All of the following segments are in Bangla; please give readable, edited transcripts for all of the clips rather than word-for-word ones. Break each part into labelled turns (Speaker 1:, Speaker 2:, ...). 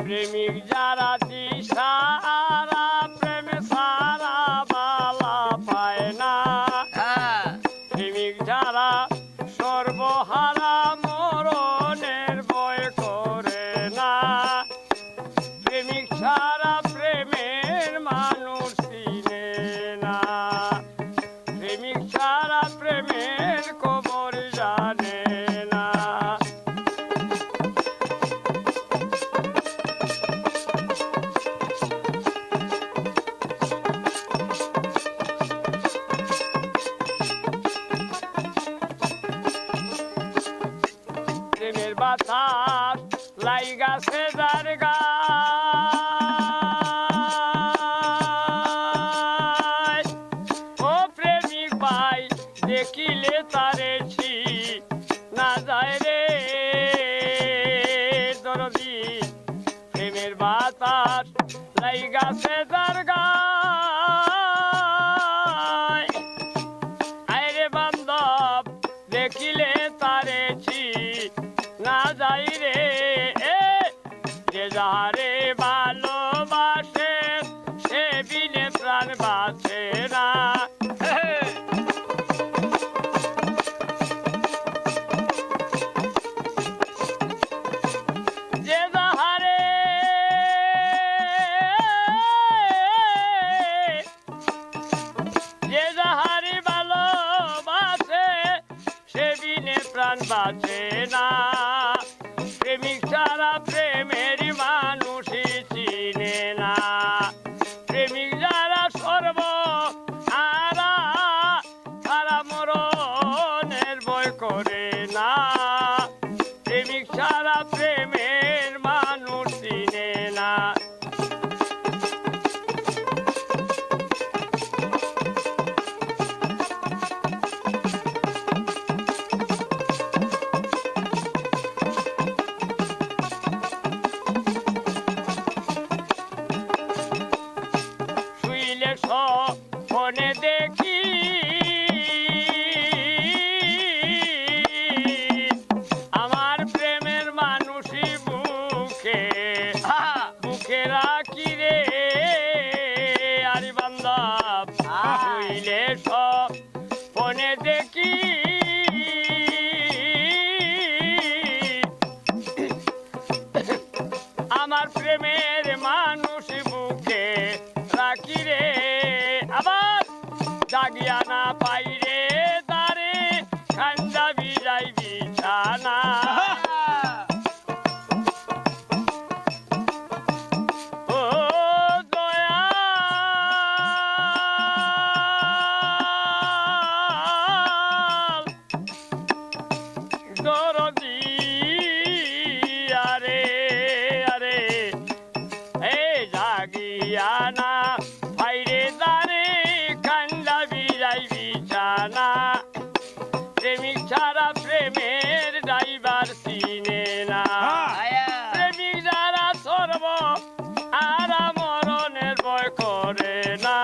Speaker 1: প্রেমিক যারা দিশাহারা প্রেম সারা বালা পায় না। প্রেমিক যারা সর্বহারা মরণের ভয় করে না। প্রেমিক ছাড়া প্রেমের মানুষ চিনে না। প্রেমিক ছাড়া প্রেমের খবর জানে না। প্রেমের বাতাস লাইগাছে যার গায়, ও প্রেমিক ভাই দেখিলে তারে ছি না যায় রে দরদি। প্রেমের বাতাস লাইগাছে যার গায়, আইরে বান্ধব দেখিলে তারে ছি না যাই রে। যে যারে ভালোবাসে সে বিনে প্রাণ বাঁচে না। যে যাহারে যে যাহারে ভালোবাসে সে বিনে প্রাণ বাঁচে না। প্রেমিক ছাড়া প্রেমের মানুষই চিনে না। প্রেমিক যারা সর্বহারা তারা মরণের ভয় করে না। প্রেমিক ছাড়া প্রেমের মানুষ চিনে না। ফোনে দেখি আমার প্রেমের মানুষই বুকে বুকে রাখি রে। আরে বান্ধব শুইলে ফোনে দেখি আমার প্রেমের মানুষ বুকে রাখি রে। আবার জাগিয়া না পাইরে তারে খান্দা বিজাই বিছানা। ও দয়াল দরদি আরে আরে এই জাগিয়া না পাইরে তারে কান্দা বিজাই বিছানা। প্রেমিক ছাড়া প্রেমের ড্রাইভার চিনে না। প্রেমিক যারা সর্বহারা মরণের ভয় করে না।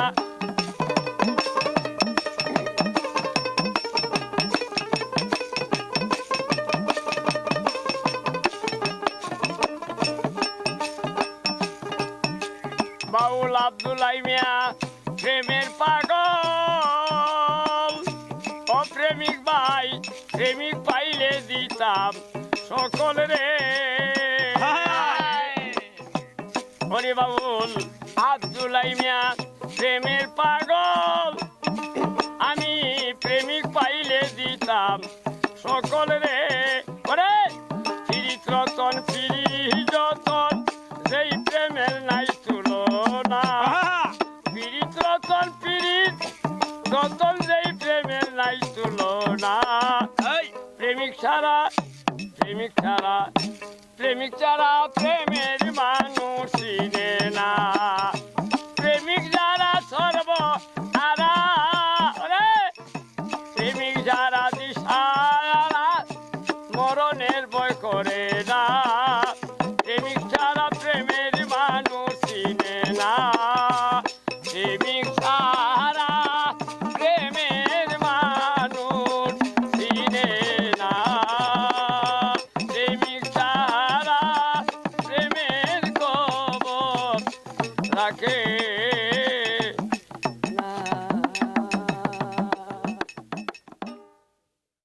Speaker 1: বাউল আব্দুল্লাহ মিয়া প্রেমের পাগল, ও প্রেমিক ভাই প্রেমিক পাইলে দিতাম সকল রে। হরি বাউল আব্দুল্লাহ মিয়া প্রেমের পাগল, আমি প্রেমিক পাইলে দিতাম সকল রে। ওরে ফিরিত রতন ফিরি যতন যেই প্রেমের নাই তুলনা। ফিরিত রতন ফিরিত রতন যেই প্রেমের নাই তুলনা। প্রেমিক ছাড়া প্রেমিক ছাড়া প্রেমিক ছাড়া প্রেমের মানুষ চিনে না। প্রেমিক যারা সর্বহারা প্রেমিক যারা দিশাহারা মরণের ভয় করে না। প্রেমিক ছাড়া প্রেমের মানুষ চিনে না। প্রেমিক ছাড়া প্রেমের মানুষ চিনে না। প্রেমিক ছাড়া প্রেমের থাকে